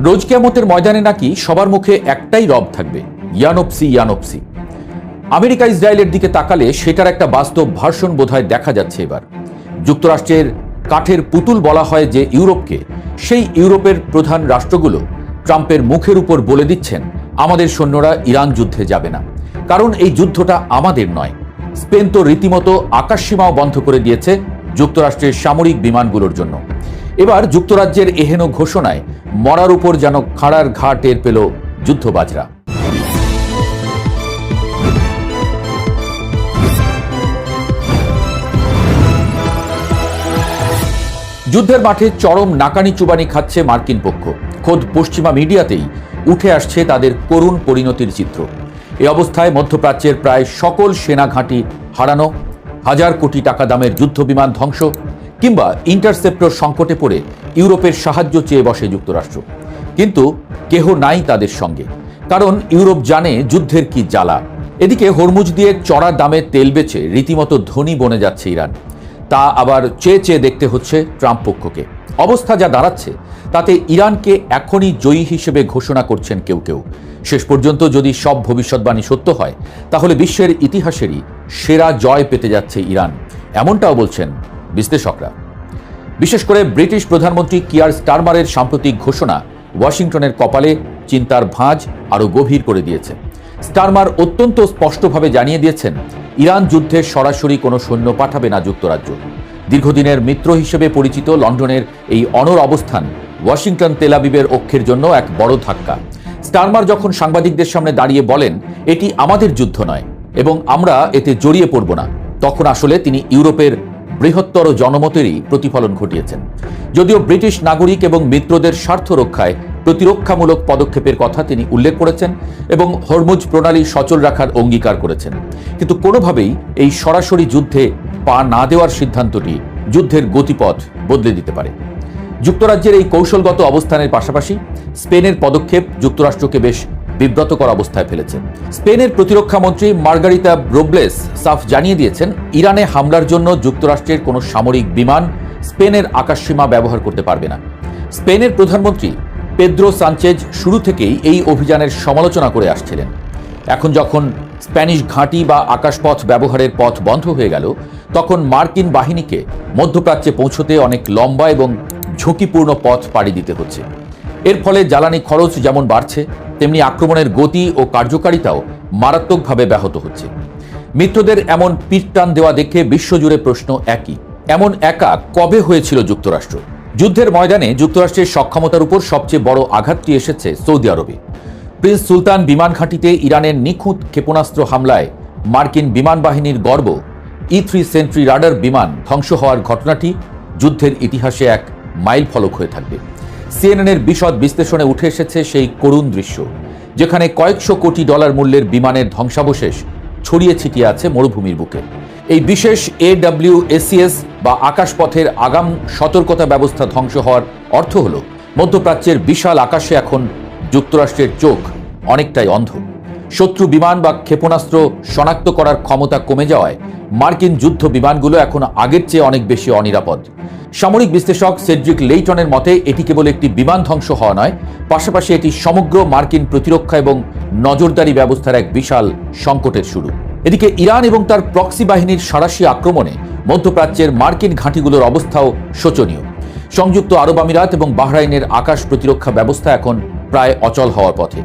রোজ কিয়ামতের ময়দানে নাকি সবার মুখে একটাই রব থাকবে, ইয়ানপসি ইয়ানপসি। আমেরিকা ইসরায়েলের দিকে তাকালে সেটার একটা বাস্তব ভার্সন বোধহয় দেখা যাচ্ছে এবার। যুক্তরাষ্ট্রের কাঠের পুতুল বলা হয় যে ইউরোপকে, সেই ইউরোপের প্রধান রাষ্ট্রগুলো ট্রাম্পের মুখের উপর বলে দিচ্ছেন আমাদের সৈন্যরা ইরান যুদ্ধে যাবে না, কারণ এই যুদ্ধটা আমাদের নয়। স্পেন তো রীতিমতো আকাশসীমাও বন্ধ করে দিয়েছে যুক্তরাষ্ট্রের সামরিক বিমানগুলোর জন্য। এবার যুক্তরাজ্যের এহেন ঘোষণায় মরার উপর যেন খাড়ার ঘা টের পেল যুদ্ধবাজরা। যুদ্ধের মাঠে চরম নাকানি চুবানি খাচ্ছে মার্কিন পক্ষ। খোদ পশ্চিমা মিডিয়াতেই উঠে আসছে তাদের করুণ পরিণতির চিত্র। এই অবস্থায় মধ্যপ্রাচ্যের প্রায় সকল সেনা ঘাঁটি হারানো, হাজার কোটি টাকা দামের যুদ্ধবিমান ধ্বংস, কিংবা ইন্টারসেপ্টর সংকটে পড়ে ইউরোপের সাহায্য চেয়ে বসে যুক্তরাষ্ট্র। কিন্তু কেহ নাই তাদের সঙ্গে, কারণ ইউরোপ জানে যুদ্ধের কি জ্বালা। এদিকে হরমুজ দিয়ে চড়া দামে তেল বেচে রীতিমতো ধনী বনে যাচ্ছে ইরান। তা আবার চেয়ে চেয়ে দেখতে হচ্ছে ট্রাম্প পক্ষকে। অবস্থা যা দাঁড়াচ্ছে তাতে ইরানকে এখনই জয়ী হিসেবে ঘোষণা করছেন কেউ কেউ। শেষ পর্যন্ত যদি সব ভবিষ্যৎবাণী সত্য হয়, তাহলে বিশ্বের ইতিহাসেরই সেরা জয় পেতে যাচ্ছে ইরান, এমনটাও বলছেন বিশ্লেষকরা। বিশেষ করে ব্রিটিশ প্রধানমন্ত্রী কিয়ার স্টারমারের সাম্প্রতিক ঘোষণা ওয়াশিংটনের কপালে চিন্তার ভাঁজ আরও গভীর করে দিয়েছে। স্টারমার অত্যন্ত স্পষ্টভাবে জানিয়ে দিয়েছেন ইরান যুদ্ধে সরাসরি কোনো সৈন্য পাঠাবে না যুক্তরাজ্য। দীর্ঘদিনের মিত্র হিসেবে পরিচিত লন্ডনের এই অনড় অবস্থান ওয়াশিংটন তেল আবিবের অক্ষের জন্য এক বড় ধাক্কা। স্টারমার যখন সাংবাদিকদের সামনে দাঁড়িয়ে বলেন এটি আমাদের যুদ্ধ নয় এবং আমরা এতে জড়িয়ে পড়ব না, তখন আসলে তিনি ইউরোপের বৃহত্তর জনমতেরই প্রতিফলন ঘটিয়েছেন। যদিও ব্রিটিশ নাগরিক এবং মিত্রদের স্বার্থ রক্ষায় প্রতিরক্ষামূলক পদক্ষেপের কথা তিনি উল্লেখ করেছেন এবং হরমুজ প্রণালী সচল রাখার অঙ্গীকার করেছেন, কিন্তু কোনোভাবেই এই সরাসরি যুদ্ধে পা না দেওয়ার সিদ্ধান্তটি যুদ্ধের গতিপথ বদলে দিতে পারে। যুক্তরাজ্যের এই কৌশলগত অবস্থানের পাশাপাশি স্পেনের পদক্ষেপ যুক্তরাষ্ট্রকে বেশ বিব্রতকর অবস্থায় ফেলেছে। স্পেনের প্রতিরক্ষা মন্ত্রী মার্গারিতা রোব্লেস সাফ জানিয়ে দিয়েছেন ইরানে হামলার জন্য যুক্তরাষ্ট্রের কোনো সামরিক বিমান স্পেনের আকাশসীমা ব্যবহার করতে পারবে না। স্পেনের প্রধানমন্ত্রী পেদ্রো সানচেজ শুরু থেকেই এই অভিযানের সমালোচনা করে আসছিলেন। এখন যখন স্প্যানিশ ঘাঁটি বা আকাশপথ ব্যবহারের পথ বন্ধ হয়ে গেল, তখন মার্কিন বাহিনীকে মধ্যপ্রাচ্যে পৌঁছতে অনেক লম্বা এবং ঝুঁকিপূর্ণ পথ পাড়ি দিতে হচ্ছে। এর ফলে জ্বালানি খরচ যেমন বাড়ছে, তেমনি আক্রমণের গতি ও কার্যকারিতাও মারাত্মকভাবে ব্যাহত হচ্ছে। মিত্রদের এমন পিঠটান দেওয়া দেখে বিশ্বজুড়ে প্রশ্ন একই, এমন একা কবে হয়েছিল যুক্তরাষ্ট্র? যুদ্ধের ময়দানে যুক্তরাষ্ট্রের সক্ষমতার উপর সবচেয়ে বড় আঘাতটি এসেছে সৌদি আরবে। প্রিন্স সুলতান বিমান ঘাঁটিতে ইরানের নিখুঁত ক্ষেপণাস্ত্র হামলায় মার্কিন বিমান বাহিনীর গর্ব E-3 সেন্ট্রি রাডার বিমান ধ্বংস হওয়ার ঘটনাটি যুদ্ধের ইতিহাসে এক মাইল ফলক হয়ে থাকবে। সিএনএনের বিশদ বিশ্লেষণে উঠে এসেছে সেই করুণ দৃশ্য, যেখানে কয়েকশো কোটি ডলার মূল্যের বিমানের ধ্বংসাবশেষ ছড়িয়ে ছিটিয়ে আছে মরুভূমির বুকে। এই বিশেষ AWACS বা আকাশপথের আগাম সতর্কতা ব্যবস্থা ধ্বংস হওয়ার অর্থ হল মধ্যপ্রাচ্যের বিশাল আকাশে এখন যুক্তরাষ্ট্রের চোখ অনেকটাই অন্ধ। শত্রু বিমান বা ক্ষেপণাস্ত্র শনাক্ত করার ক্ষমতা কমে যাওয়ায় মার্কিন যুদ্ধ বিমানগুলো এখন আগের চেয়ে অনেক বেশি অনিরাপদ। সামরিক বিশ্লেষক সেড্রিক লেইটনের মতে এটি কেবল একটি বিমান ধ্বংস হওয়া নয়, পাশাপাশি এটি সমগ্র মার্কিন প্রতিরক্ষা এবং নজরদারি ব্যবস্থার এক বিশাল সংকটের শুরু। এদিকে ইরান এবং তার প্রক্সি বাহিনীর সাঁড়াশি আক্রমণে মধ্যপ্রাচ্যের মার্কিন ঘাঁটিগুলোর অবস্থাও শোচনীয়। সংযুক্ত আরব আমিরাত এবং বাহরাইনের আকাশ প্রতিরক্ষা ব্যবস্থা এখন প্রায় অচল হওয়ার পথে।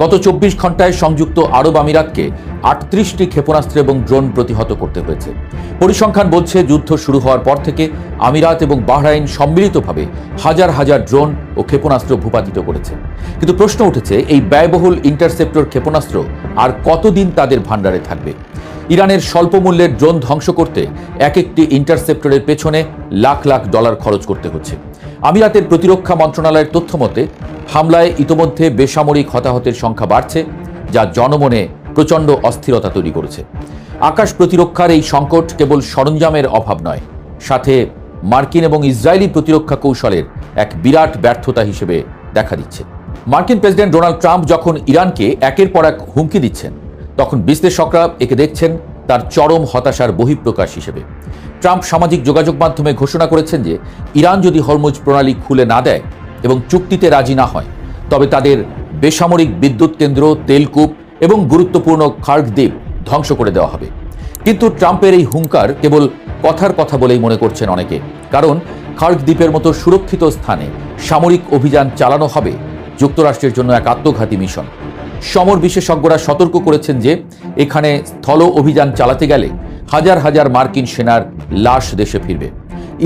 গত 24 ঘন্টায় সংযুক্ত আরব আমিরাতকে 38টি ক্ষেপণাস্ত্র এবং ড্রোন প্রতিহত করতে হয়েছে। পরিসংখ্যান বলছে যুদ্ধ শুরু হওয়ার পর থেকে আমিরাত এবং বাহরাইন সম্মিলিতভাবে হাজার হাজার ড্রোন ও ক্ষেপণাস্ত্র ভূপাতিত করেছে। কিন্তু প্রশ্ন উঠেছে এই ব্যয়বহুল ইন্টারসেপ্টর ক্ষেপণাস্ত্র আর কতদিন তাদের ভাণ্ডারে থাকবে? ইরানের স্বল্প মূল্যের ড্রোন ধ্বংস করতে এক একটি ইন্টারসেপ্টরের পেছনে লাখ লাখ ডলার খরচ করতে হচ্ছে। আমিরাতের প্রতিরক্ষা মন্ত্রণালয়ের তথ্য মতে হামলায় ইতোমধ্যে বেসামরিক হতাহতের সংখ্যা বাড়ছে, যা জনমনে প্রচণ্ড অস্থিরতা তৈরি করেছে। আকাশ প্রতিরক্ষার এই সংকট কেবল সরঞ্জামের অভাব নয়, সাথে মার্কিন এবং ইসরায়েলি প্রতিরক্ষা কৌশলের এক বিরাট ব্যর্থতা হিসেবে দেখা দিচ্ছে। মার্কিন প্রেসিডেন্ট ডোনাল্ড ট্রাম্প যখন ইরানকে একের পর এক হুমকি দিচ্ছেন, তখন বিশ্লেষকরা একে দেখছেন তার চরম হতাশার বহিঃপ্রকাশ হিসেবে। ট্রাম্প সামাজিক যোগাযোগ মাধ্যমে ঘোষণা করেছেন যে ইরান যদি হরমুজ প্রণালী খুলে না দেয় এবং চুক্তিতে রাজি না হয়, তবে তাদের বেসামরিক বিদ্যুৎ কেন্দ্র, তেলকূপ এবং গুরুত্বপূর্ণ খার্গ দ্বীপ ধ্বংস করে দেওয়া হবে। কিন্তু ট্রাম্পের এই হুঙ্কার কেবল কথার কথা বলেই মনে করছেন অনেকে, কারণ খার্গ দ্বীপের মতো সুরক্ষিত স্থানে সামরিক অভিযান চালানো হবে যুক্তরাষ্ট্রের জন্য এক আত্মঘাতী মিশন। সমর বিশেষজ্ঞরা সতর্ক করেছেন যে এখানে স্থল অভিযান চালাতে গেলে হাজার হাজার মার্কিন সেনার লাশ দেশে ফিরবে।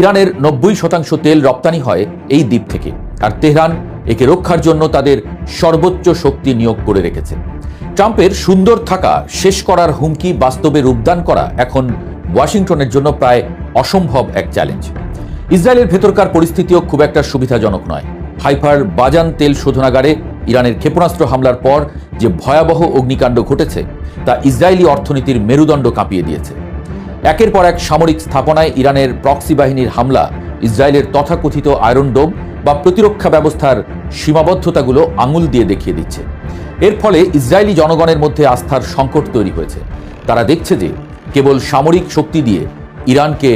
ইরানের 90% তেল রপ্তানি হয় এই দ্বীপ থেকে, আর তেহরান একে রক্ষার জন্য তাদের সর্বোচ্চ শক্তি নিয়োগ করে রেখেছে। ট্রাম্পের সুন্দর থাকা শেষ করার হুমকি বাস্তবে রূপদান করা এখন ওয়াশিংটনের জন্য প্রায় অসম্ভব এক চ্যালেঞ্জ। ইসরায়েলের ভেতরকার পরিস্থিতিও খুব একটা সুবিধাজনক নয়। হাইফার বাজান তেল শোধনাগারে ইরানের ক্ষেপণাস্ত্র হামলার পর যে ভয়াবহ অগ্নিকাণ্ড ঘটেছে তা ইসরায়েলি অর্থনীতির মেরুদণ্ড কাঁপিয়ে দিয়েছে। একের পর এক সামরিক স্থাপনায় ইরানের প্রক্সি বাহিনীর হামলা ইসরায়েলের তথাকথিত আয়রন ডোম বা প্রতিরক্ষা ব্যবস্থার সীমাবদ্ধতাগুলো আঙুল দিয়ে দেখিয়ে দিচ্ছে। এর ফলে ইসরায়েলি জনগণের মধ্যে আস্থার সংকট তৈরি হয়েছে। তারা দেখছে যে কেবল সামরিক শক্তি দিয়ে ইরানকে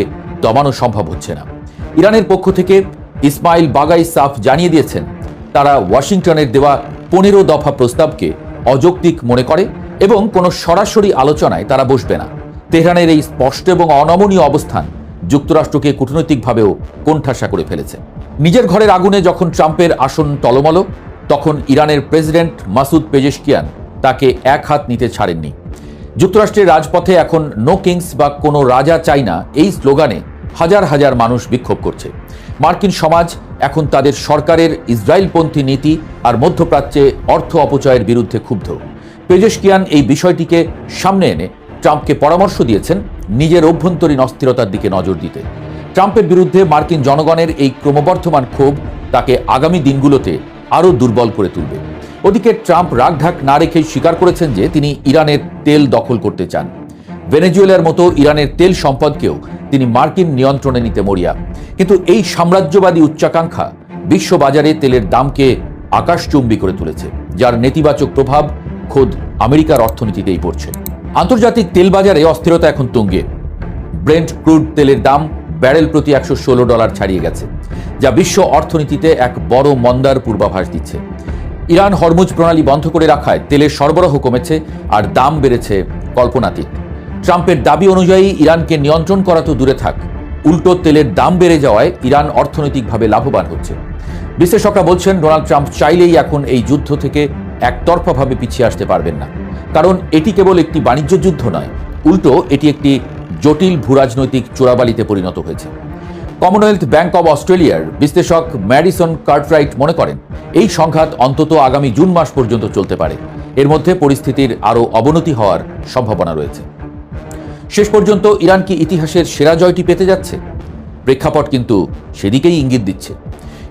দমানো সম্ভব হচ্ছে না। ইরানের পক্ষ থেকে ইসমাইল বাগাই সাফ জানিয়ে দিয়েছেন, তারা ওয়াশিংটনের দেওয়া 15 দফা প্রস্তাবকে অযৌক্তিক মনে করে এবং কোনো সরাসরি আলোচনায় তারা বসবে না। তেহরানের এই স্পষ্ট এবং অনমনীয় অবস্থান যুক্তরাষ্ট্রকে কূটনৈতিকভাবেও কোণঠাসা করে ফেলেছে। নিজের ঘরের আগুনে যখন ট্রাম্পের আসন টলমল, তখন ইরানের প্রেসিডেন্ট মাসুদ পেজেশকিয়ান তাকে এক হাত নিতে ছাড়েননি। যুক্তরাষ্ট্রের রাজপথে এখন নো কিংস বা কোনো রাজা চাই না এই স্লোগানে হাজার হাজার মানুষ বিক্ষোভ করছে। মার্কিন সমাজ এখন তাদের সরকারের ইসরায়েলপন্থী নীতি আর মধ্যপ্রাচ্যে অর্থ অপচয়ের বিরুদ্ধে ক্ষুব্ধ। পেজেশকিয়ান এই বিষয়টিকে সামনে এনে ট্রাম্পকে পরামর্শ দিয়েছেন নিজের অভ্যন্তরীণ অস্থিরতার দিকে নজর দিতে। ট্রাম্পের বিরুদ্ধে মার্কিন জনগণের এই ক্রমবর্ধমান ক্ষোভ তাকে আগামী দিনগুলোতে আরও দুর্বল করে তুলবে। ওদিকে ট্রাম্প রাগঢাক না রেখেই স্বীকার করেছেন যে তিনি ইরানের তেল দখল করতে চান। ভেনেজুয়েলার মতো ইরানের তেল সম্পদকেও তিনি মার্কিন নিয়ন্ত্রণে নিতে মরিয়া। কিন্তু এই সাম্রাজ্যবাদী উচ্চাকাঙ্ক্ষা বিশ্ববাজারে তেলের দামকে আকাশচুম্বী করে তুলেছে, যার নেতিবাচক প্রভাব খোদ আমেরিকার অর্থনীতিতেই পড়ছে। আন্তর্জাতিক তেল বাজারে অস্থিরতা এখন তুঙ্গে। ব্রেন্ট ক্রুড তেলের দাম ব্যারেল প্রতি $116 ছাড়িয়ে গেছে, যা বিশ্ব অর্থনীতিতে এক বড় মন্দার পূর্বাভাস দিচ্ছে। ইরান হরমুজ প্রণালী বন্ধ করে রাখায় তেলের সরবরাহ কমেছে আর দাম বেড়েছে কল্পনাতীত। ট্রাম্পের দাবি অনুযায়ী ইরানকে নিয়ন্ত্রণ করা তো দূরে থাক, উল্টো তেলের দাম বেড়ে যাওয়ায় ইরান অর্থনৈতিকভাবে লাভবান হচ্ছে। বিশ্লেষকরা বলছেন, ডোনাল্ড ট্রাম্প চাইলেই এখন এই যুদ্ধ থেকে একতরফাভাবে পিছিয়ে আসতে পারবেন না, কারণ এটি কেবল একটি বাণিজ্য যুদ্ধ নয়, উল্টো এটি একটি জটিল ভূরাজনৈতিক চোরাবালিতে পরিণত হয়েছে। কমনওয়েলথ ব্যাংক অব অস্ট্রেলিয়ার বিশ্লেষক ম্যাডিসন কার্টরাইট মনে করেন, এই সংঘাত অন্তত আগামী জুন মাস পর্যন্ত চলতে পারে। এর মধ্যে পরিস্থিতির আরও অবনতি হওয়ার সম্ভাবনা রয়েছে। শেষ পর্যন্ত ইরান কি ইতিহাসের সেরা জয়টি পেতে যাচ্ছে? প্রেক্ষাপট কিন্তু সেদিকেই ইঙ্গিত দিচ্ছে।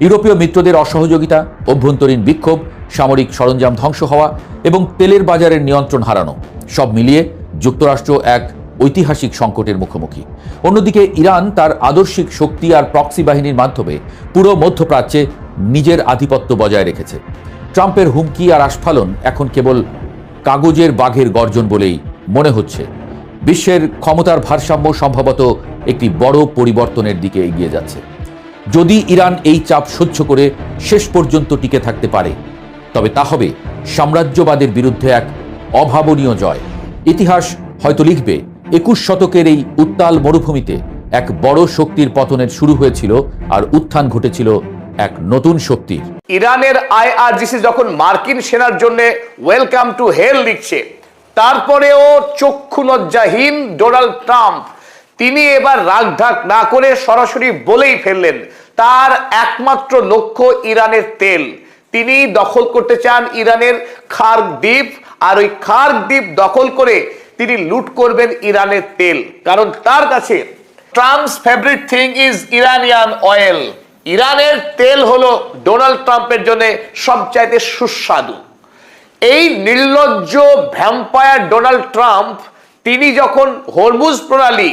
ইউরোপীয় মিত্রদের অসহযোগিতা, অভ্যন্তরীণ বিক্ষোভ, সামরিক সরঞ্জাম ধ্বংস হওয়া এবং তেলের বাজারের নিয়ন্ত্রণ হারানো, সব মিলিয়ে যুক্তরাষ্ট্র এক ঐতিহাসিক সংকটের মুখোমুখি। অন্যদিকে ইরান তার আদর্শিক শক্তি আর প্রক্সি বাহিনীর মাধ্যমে পুরো মধ্যপ্রাচ্যে নিজের আধিপত্য বজায় রেখেছে। ট্রাম্পের হুমকি আর আস্ফালন এখন কেবল কাগজের বাঘের গর্জন বলেই মনে হচ্ছে। বিশ্বের ক্ষমতার ভারসাম্য সম্ভবত একটি বড় পরিবর্তনের দিকে এগিয়ে যাচ্ছে। যদি ইরান এই চাপ সহ্য করে শেষ পর্যন্ত টিকে থাকতে পারে, তবে তা হবে সাম্রাজ্যবাদের বিরুদ্ধে এক অভাবনীয় জয়। ইতিহাস হয়তো লিখবে 21 শতকের এই উত্তাল মরুভূমিতে এক বড় শক্তির পতনের শুরু হয়েছিল আর উত্থান ঘটেছিল এক নতুন শক্তির। ইরানের আইআরজিসি যখন মার্কিন সেনার জন্য ওয়েলকাম টু হেল লিখছে, তারপরেও চক্ষু লজ্জাহীন ডোনাল্ড ট্রাম্প তিনি এবার রাগঢাক না করে সরাসরি বলেই ফেললেন তার একমাত্র লক্ষ্য ইরানের তেল। তিনি দখল করতে চান ইরানের খার্গ দ্বীপ, আর ওই খার্গ দ্বীপ দখল করে তিনি লুট করবেন ইরানের তেল। কারণ তার কাছে Trump's favourite thing is Iranian oil. ইরানের তেল হলো ডোনাল্ড ট্রাম্পের জন্য সবচাইতে সুস্বাদু। এই নির্লজ্জ ভ্যাম্পায়ার ডোনাল্ড ট্রাম্প তিনি যখন হরমুজ প্রণালী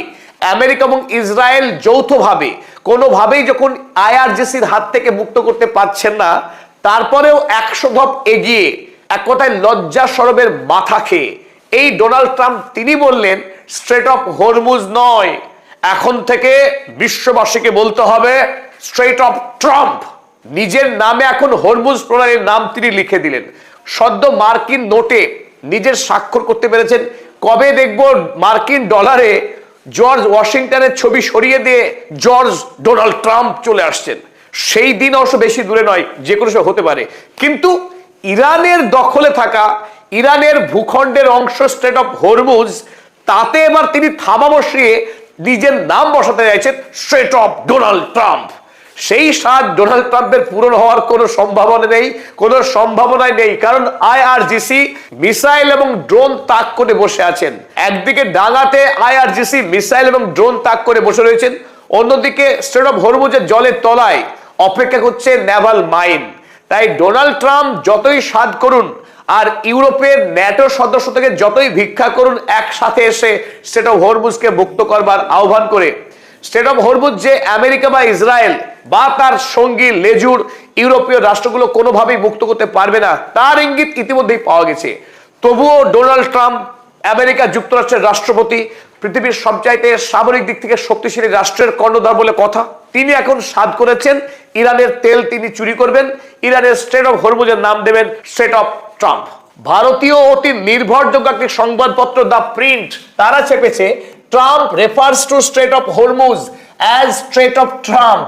আমেরিকা এবং ইসরায়েল যৌথভাবে কোনোভাবেই যখন আইআরজিসির হাত থেকে মুক্ত করতে পারছেন না, তারপরেও 100 ধাপ এগিয়ে এক কথায় লজ্জা সরবের মাথা খেয়ে এই ডোনাল্ড ট্রাম্প তিনি বললেন স্ট্রেট অফ হরমুজ নয়, এখন থেকে বিশ্ববাসীকে বলতে হবে স্ট্রেট অফ ট্রাম্প। নিজের নামে এখন হরমুজ প্রণালীর নাম তিনি লিখে দিলেন। সদ্য মার্কিন নোটে নিজের স্বাক্ষর করতে পেরেছেন। কবে দেখব মার্কিন ডলারে জর্জ ওয়াশিংটনের ছবি সরিয়ে দিয়ে জর্জ ডোনাল্ড ট্রাম্প চলে আসছেন। সেই দিন অবশ্য বেশি দূরে নয়, যে কোনো সময় হতে পারে। কিন্তু ইরানের দখলে থাকা, ইরানের ভূখণ্ডের অংশ স্ট্রেট অফ হরমুজ, তাতে এবার তিনি থামা বসিয়ে নিজের নাম বসাতে চাইছেন স্ট্রেট অফ ডোনাল্ড ট্রাম্প। সেই স্বাদ ডোনাল্ড ট্রাম্পের পূরণ হওয়ার কোনো সম্ভাবনা নেই, কোনো সম্ভাবনাই নেই। কারণ আইআরজিসি মিসাইল এবং ড্রোন তাক করে বসে আছেন। একদিকে ডাঙাতে আইআরজিসি মিসাইল এবং ড্রোন তাক করে বসে রয়েছেন, অন্যদিকে স্ট্রেট অফ হরমুজের জলের তলায় অপেক্ষা করছে নেভাল মাইন। তাই ডোনাল্ড ট্রাম্প যতই সাধ করুন আর ইউরোপের ন্যাটো সদস্য থেকে যতই ভিক্ষা করুন, একসাথে এসে স্ট্রেট অফ হরমুজকে মুক্ত করবার আহ্বান করে, স্ট্রেট অফ হরমুজ যে আমেরিকা বা ইসরায়েল বা তার সঙ্গী লেজুর ইউরোপীয় রাষ্ট্রগুলো কোনোভাবেই মুক্ত করতে পারবে না, তার ইঙ্গিত ইতিমধ্যেই পাওয়া গেছে। তবুও ডোনাল্ড ট্রাম্প, আমেরিকা যুক্তরাষ্ট্রের রাষ্ট্রপতি, পৃথিবীর সবচাইতে সামরিক দিক থেকে শক্তিশালী রাষ্ট্রের কর্ণধার বলে কথা, তিনি এখন সাধ করেছেন ইরানের তেল তিনি চুরি করবেন, ইরানের স্ট্রেট অফ হরমুজের নাম দেবেন স্ট্রেট অফ ট্রাম্প। ভারতীয় অতি নির্ভরযোগ্য একটি সংবাদপত্র দ্য প্রিন্ট, তারা চেপেছে Trump refers to strait of Hormuz as strait of Trump,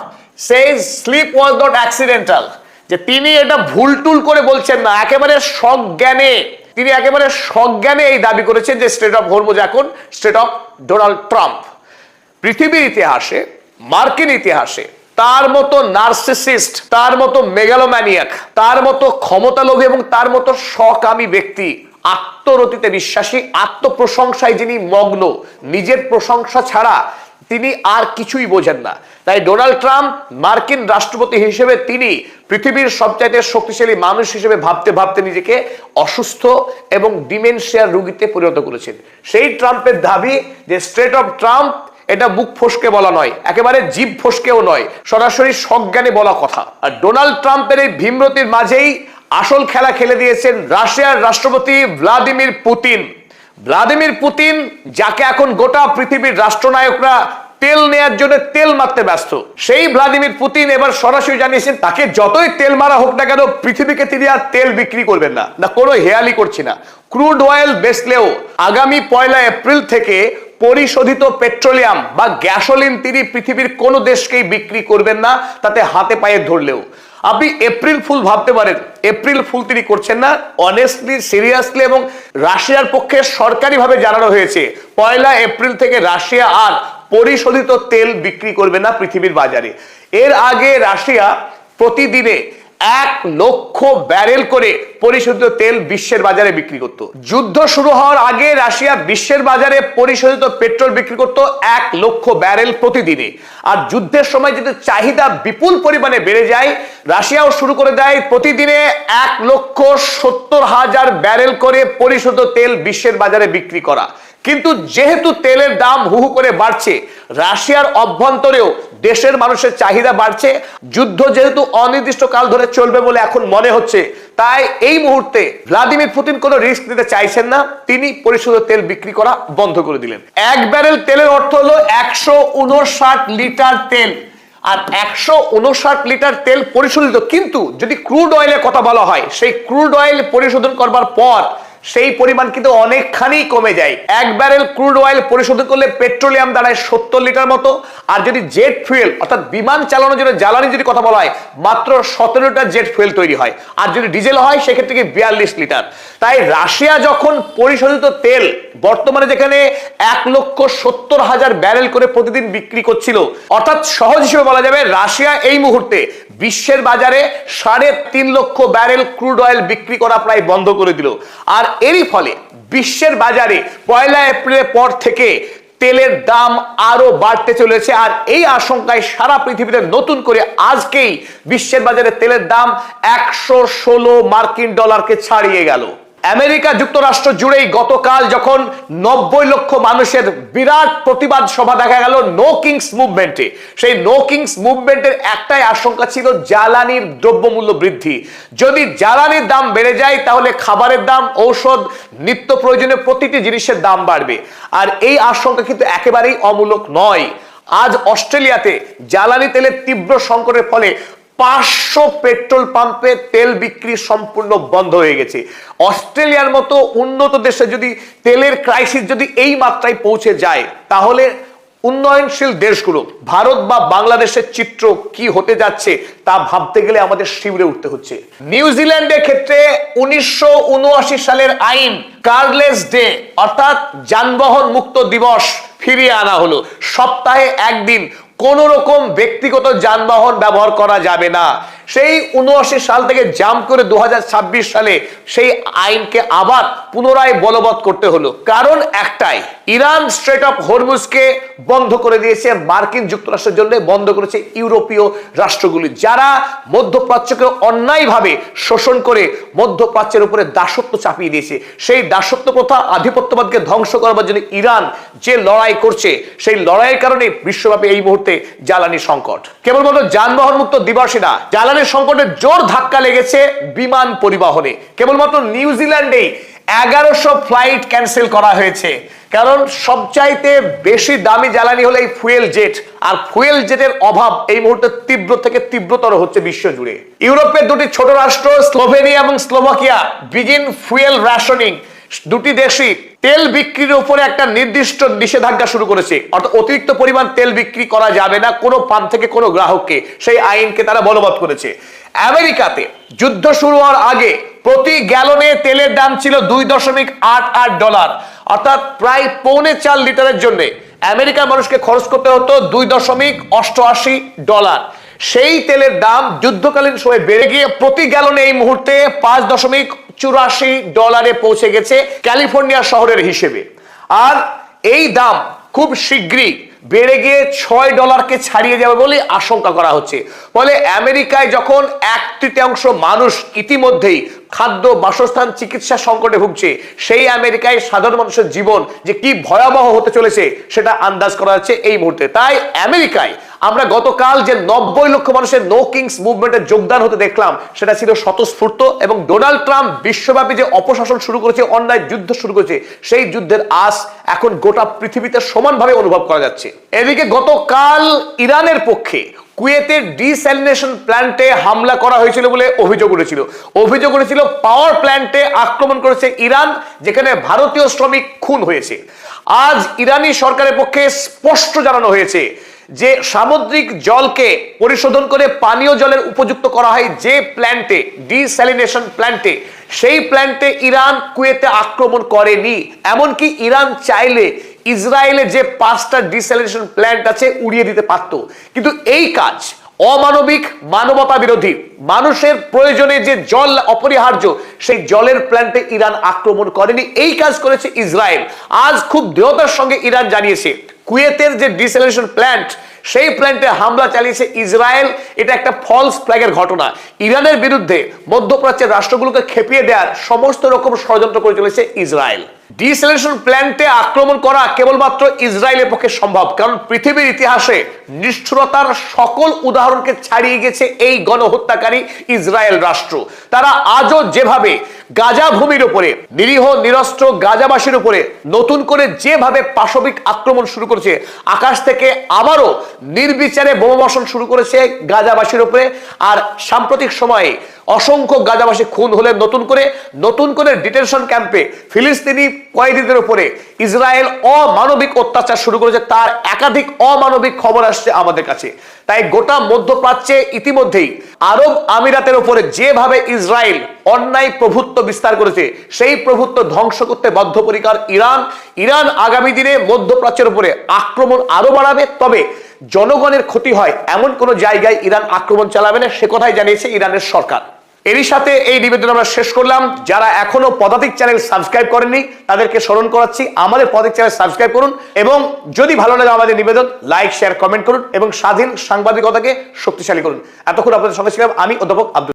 says slip was not accidental. যে তিনি এটা ভুলটুল করে বলছেন না, একেবারে সজ্ঞানে, তিনি একেবারে সজ্ঞানে এই দাবি করেছেন যে স্ট্রেট অফ হরমুজ এখন স্ট্রেট অফ ডোনাল্ড ট্রাম্প। পৃথিবীর ইতিহাসে, মার্কিন ইতিহাসে তার মতো নার্সিসিস্ট, তার মতো মেগালোম্যানিয়াক, তার মতো ক্ষমতালোভী এবং তার মতো স্বকামী ব্যক্তি, আত্মরতিতে বিশ্বাসী, আত্মপ্রশংসায় যিনি মগ্ন, নিজের প্রশংসা ছাড়া তিনি আর কিছুই বোঝেন না। তাই ডোনাল্ড ট্রাম্প মার্কিন রাষ্ট্রপতি হিসেবে তিনি পৃথিবীর সবচাইতে শক্তিশালী মানুষ হিসেবে ভাবতে ভাবতে নিজেকে অসুস্থ এবং ডিমেনশিয়ার রোগীতে পরিণত করেছেন। সেই ট্রাম্পের দাবি যে স্ট্রেট অফ ট্রাম্প, এটা মুখ ফসকে বলা নয়, একেবারে জিভ ফসকেও নয়, সরাসরি সজ্ঞানে বলা কথা। আর ডোনাল্ড ট্রাম্পের এই ভীমরতির মাঝেই আসল খেলা খেলে দিয়েছেন রাশিয়ার রাষ্ট্রপতি ভ্লাদিমির পুতিন। ভ্লাদিমির পুতিন, যাকে এখন গোটা পৃথিবীর রাষ্ট্রনায়করা তেল নেয়ার জন্য তেল মারতে ব্যস্ত, সেই ভ্লাদিমির পুতিন এবার সরাসরি জানিয়েছেন তাকে যতই তেল মারা হোক না কেন, পৃথিবীকে তিনি আর তেল বিক্রি করবেন না। না, কোনো হেয়ালি করছি না, ক্রুড অয়েল বেচলেও আগামী 1 এপ্রিল থেকে পরিশোধিত পেট্রোলিয়াম বা গ্যাসোলিন তিনি পৃথিবীর কোনো দেশকেই বিক্রি করবেন না, তাতে হাতে পায়ে ধরলেও। আপনি এপ্রিল ফুল ভাবতে পারেন, এপ্রিল ফুল তিনি করছেন না, অনেস্টলি, সিরিয়াসলি, এবং রাশিয়ার পক্ষে সরকারিভাবে জানানো হয়েছে 1 এপ্রিল থেকে রাশিয়া আর পরিশোধিত তেল বিক্রি করবে না পৃথিবীর বাজারে। এর আগে রাশিয়া প্রতিদিনে 1 লক্ষ ব্যারেল করে পরিশোধিত তেল বিশ্বের বাজারে বিক্রি করত। যুদ্ধ শুরু হওয়ার আগে রাশিয়া বিশ্বের বাজারে পরিশোধিত পেট্রোল বিক্রি করত 1 লক্ষ ব্যারেল প্রতিদিনে। আর যুদ্ধের সময় যদি চাহিদা বিপুল পরিমাণে বেড়ে যায়, রাশিয়াও শুরু করে দেয় প্রতিদিনে 1,70,000 ব্যারেল করে পরিশোধিত তেল বিশ্বের বাজারে বিক্রি করা। কিন্তু যেহেতু তেলের দাম হুহু করে বাড়ছে, রাশিয়ার অভ্যন্তরেও দেশের মানুষের চাহিদা বাড়ছে, যুদ্ধ যেহেতু অনির্দিষ্টকাল ধরে চলবে বলে এখন মনে হচ্ছে, তাই এই মুহূর্তে ভ্লাদিমির পুতিন কোনো রিস্ক নিতে চাইছেন না, তিনি পরিশোধিত তেল বিক্রি করা বন্ধ করে দিলেন। 1 ব্যারেল তেলের অর্থ হলো 159 লিটার তেল, আর 159 লিটার তেল পরিশোধিত। কিন্তু যদি ক্রুড অয়েলের কথা বলা হয়, সেই ক্রুড অয়েল পরিশোধন করবার পর সেই পরিমাণ কিন্তু অনেকখানি কমে যায়। 1 ব্যারেল ক্রুড অয়েল পরিশোধন করলে পেট্রোলিয়াম দাঁড়ায় 70 লিটার মতো, আর যদি জেট ফুয়েল অর্থাৎ বিমান চালানোর জন্য জ্বালানি যদি কথা বলা হয়, মাত্র 17 লিটার জেট ফুয়েল তৈরি হয়, আর যদি ডিজেল হয় সেক্ষেত্রে 42 লিটার। তাই রাশিয়া যখন পরিশোধিত তেল বর্তমানে যেখানে 1,70,000 ব্যারেল করে প্রতিদিন বিক্রি করছিল, অর্থাৎ সহজ হিসেবে বলা যাবে রাশিয়া এই মুহূর্তে বিশ্বের বাজারে 3.5 লক্ষ ব্যারেল ক্রুড অয়েল বিক্রি করা প্রায় বন্ধ করে দিল। আর এরই ফলে বিশ্বের বাজারে 1 এপ্রিলের পর থেকে তেলের দাম আরো বাড়তে চলেছে। আর এই আশঙ্কায় সারা পৃথিবীতে নতুন করে আজকেই বিশ্বের বাজারে তেলের দাম 116 মার্কিন ডলারকে ছাড়িয়ে গেল। আমেরিকা যুক্তরাষ্ট্র জুড়েই গতকাল যখন 90 লক্ষ মানুষের বিরাট প্রতিবাদ সভা দেখা গেল নো কিংস মুভমেন্টে, সেই নো কিংস মুভমেন্টের একটাই আশঙ্কা ছিল জ্বালানির দ্রব্যমূল্য বৃদ্ধি। যদি জ্বালানির দাম বেড়ে যায় তাহলে খাবারের দাম, ঔষধ, নিত্য প্রয়োজনীয় প্রতিটি জিনিসের দাম বাড়বে। আর এই আশঙ্কা কিন্তু একেবারেই অমূলক নয়। আজ অস্ট্রেলিয়াতে জ্বালানি তেলের তীব্র সংকটের ফলে 500 পেট্রোল পাম্পে তেল বিক্রি সম্পূর্ণ বন্ধ হয়ে গেছে। অস্ট্রেলিয়ার মতো উন্নত দেশে যদি তেলের ক্রাইসিস যদি এই মাত্রায় পৌঁছে যায়, তাহলে উন্নয়নশীল দেশগুলো ভারত বা বাংলাদেশের চিত্র কি হতে যাচ্ছে তা ভাবতে গেলে আমাদের শিউরে উঠতে হচ্ছে। নিউজিল্যান্ডের ক্ষেত্রে 1979 সালের আইন কারলেস ডে অর্থাৎ যানবাহন মুক্ত দিবস ফিরিয়ে আনা হলো। সপ্তাহে একদিন কোন রকম ব্যক্তিগত যানবাহন ব্যবহার করা যাবে না। সেই 79 সাল থেকে জাম্প করে 2026 সালে সেই আইনকে আবার পুনরায় বলবৎ করতে হলো। কারণ একটাই, ইরান স্ট্রেট অফ হরমুজকে বন্ধ করে দিয়েছে মার্কিন যুক্তরাষ্ট্রের জন্য, বন্ধ করেছে ইউরোপীয় রাষ্ট্রগুলি, যারা মধ্যপ্রাচ্যকে অন্যায়ভাবে শোষণ করে মধ্যপ্রাচ্যের উপরে দাসত্ব চাপিয়ে দিয়েছে। সেই দাসত্ব প্রথা, আধিপত্যবাদকে ধ্বংস করবার জন্য ইরান যে লড়াই করছে, সেই লড়াইয়ের কারণে বিশ্বব্যাপী এই মুহূর্তে জ্বালানি সংকট। কেবলমাত্র যানবাহন মুক্ত দিবসই না, জ্বালানি সংকটের জোর ধাক্কা লেগেছে বিমান পরিবহনে। কেবলমাত্র নিউজিল্যান্ডেই 1100 ফ্লাইট ক্যান্সেল করা হয়েছে। কারণ সবচাইতে বেশি দামি জ্বালানি হলো এই ফুয়েল জেট, আর ফুয়েল জেটের অভাব এই মুহূর্তে তীব্র থেকে তীব্রতর হচ্ছে বিশ্ব জুড়ে। ইউরোপের দুটি ছোট রাষ্ট্র স্লোভেনিয়া এবং স্লোভাকিয়া বিগিন ফুয়েল রেশনিং। দুটি দেশই তেল বিক্রির উপরে একটা নির্দিষ্ট নিষেধাজ্ঞা শুরু করেছে, অর্থাৎ অতিরিক্ত পরিমাণ তেল বিক্রি করা যাবে না কোনো পাম্প থেকে কোনো গ্রাহককে। সেই আইনকে তারা বলবৎ করেছে। আমেরিকাতে যুদ্ধ শুরু হওয়ার আগে প্রতি গ্যালনে তেলের দাম ছিল $2.88, অর্থাৎ প্রায় $4.25 লিটারের জন্য আমেরিকার মানুষকে খরচ করতে হতো $2.88। সেই তেলের দাম যুদ্ধকালীন সময় বেড়ে গিয়ে প্রতি গ্যালনে এই মুহূর্তে $5.84 পৌঁছে গেছে ক্যালিফোর্নিয়া শহরের হিসেবে। আর এই দাম খুব শীঘ্রই বেড়ে গিয়ে $6 ছাড়িয়ে যাবে বলে আশঙ্কা করা হচ্ছে। ফলে আমেরিকায় যখন 1/3 মানুষ ইতিমধ্যেই খাদ্য, বাসস্থান, চিকিৎসা সংকটে ভুগছে, সেই আমেরিকায় সাধারণ মানুষের জীবন যে কি ভয়াবহ হতে চলেছে সেটা আন্দাজ করা যাচ্ছে এই মুহূর্তে। তাই আমেরিকায় আমরা গতকাল যে 90 লক্ষ মানুষের নো কিংস মুভমেন্টে যোগদান হতে দেখলাম, সেটা ছিল স্বতঃস্ফূর্ত। এবং ডোনাল্ড ট্রাম্প বিশ্বব্যাপী যে অপশাসন শুরু করেছে, অন্যায় যুদ্ধ শুরু করেছে, সেই যুদ্ধের আঁচ এখন গোটা পৃথিবীতে সমানভাবে অনুভব করা যাচ্ছে। এদিকে গতকাল ইরানের পক্ষে কুয়েতের ডিস্যালিনেশন প্ল্যান্টে হামলা করা হয়েছিল বলে অভিযোগ উঠেছিল। পাওয়ার প্ল্যান্টে আক্রমণ করেছে ইরান, যেখানে ভারতীয় শ্রমিক খুন হয়েছে। আজ ইরানি সরকারের পক্ষে স্পষ্ট জানানো হয়েছে যে সামুদ্রিক জলকে পরিশোধন করে পানীয় জলের উপযুক্ত করা হয় যে প্ল্যান্টে, ডিস্যালিনেশন প্ল্যান্টে, সেই প্ল্যান্টে ইরান কুয়েতে আক্রমণ করেনি। এমনকি ইরান চাইলে ইসরায়েলের যে 5টা ডিস্যালিনেশন প্ল্যান্ট আছে উড়িয়ে দিতে পারত, কিন্তু এই কাজ অমানবিক, মানবতা বিরোধী। মানুষের প্রয়োজনে যে জল অপরিহার্য, সেই জলের প্ল্যান্টে ইরান আক্রমণ করেনি, এই কাজ করেছে ইসরায়েল। আজ খুব দৃঢ়তার সঙ্গে ইরান জানিয়েছে কুয়েতের যে ডিস্যালিনেশন প্ল্যান্ট, সেই প্ল্যান্টে হামলা চালিয়েছে ইসরায়েল। এটা একটা ফলস ফ্ল্যাগের ঘটনা। ইরানের বিরুদ্ধে মধ্যপ্রাচ্যের রাষ্ট্রগুলোকে খেপিয়ে দেওয়ার সমস্ত রকম ষড়যন্ত্র করে চলেছে ইসরায়েল। ডিস্যালিনেশন প্ল্যান্টে আক্রমণ করা কেবলমাত্র ইসরায়েলের পক্ষে সম্ভব, কারণ পৃথিবীর ইতিহাসে নিষ্ঠুরতার সকল উদাহরণকে ছাড়িয়ে গেছে এই গণহত্যাকারী ইসরায়েল রাষ্ট্র। তারা আজও যেভাবে গাজা ভূমির উপরে, নিরীহ নিরস্ত্র গাজাবাসীর উপরে নতুন করে যেভাবে পাশবিক আক্রমণ শুরু করেছে, আকাশ থেকে আবারও নির্বিচারে বোমাবর্ষণ শুরু করেছে গাজাবাসীর উপরে। আর সাম্প্রতিক সময়ে অসংখ্য গাজাবাসী খুন হলে নতুন করে ডিটেনশন ক্যাম্পে ফিলিস্তিনি কয়েদিদের উপরে ইসরায়েল অমানবিক অত্যাচার শুরু করেছে। তার একাধিক অমানবিক খবর আসছে আমাদের কাছে। তাই গোটা মধ্যপ্রাচ্যে ইতিমধ্যেই আরব আমিরাতের উপরে যেভাবে ইসরায়েল অন্যায় প্রভুত্ব বিস্তার করেছে, সেই প্রভুত্ব ধ্বংস করতে বদ্ধপরিকর ইরান আগামী দিনে মধ্যপ্রাচ্যের উপরে আক্রমণ আরো বাড়াবে। তবে জনগণের ক্ষতি হয় এমন কোন জায়গায় ইরান আক্রমণ চালাবে না, সে কথাই জানিয়েছে ইরানের সরকার। এরই সাথে এই নিবেদন আমরা শেষ করলাম। যারা এখনো পদাতিক চ্যানেল সাবস্ক্রাইব করেননি, তাদেরকে স্মরণ করাচ্ছি আমাদের পদাতিক চ্যানেল সাবস্ক্রাইব করুন, এবং যদি ভালো লাগে আমাদের নিবেদন লাইক, শেয়ার, কমেন্ট করুন, এবং স্বাধীন সাংবাদিকতাকে শক্তিশালী করুন। এতক্ষণ আপনাদের সঙ্গে ছিলাম আমি অধ্যাপক আব্দুল।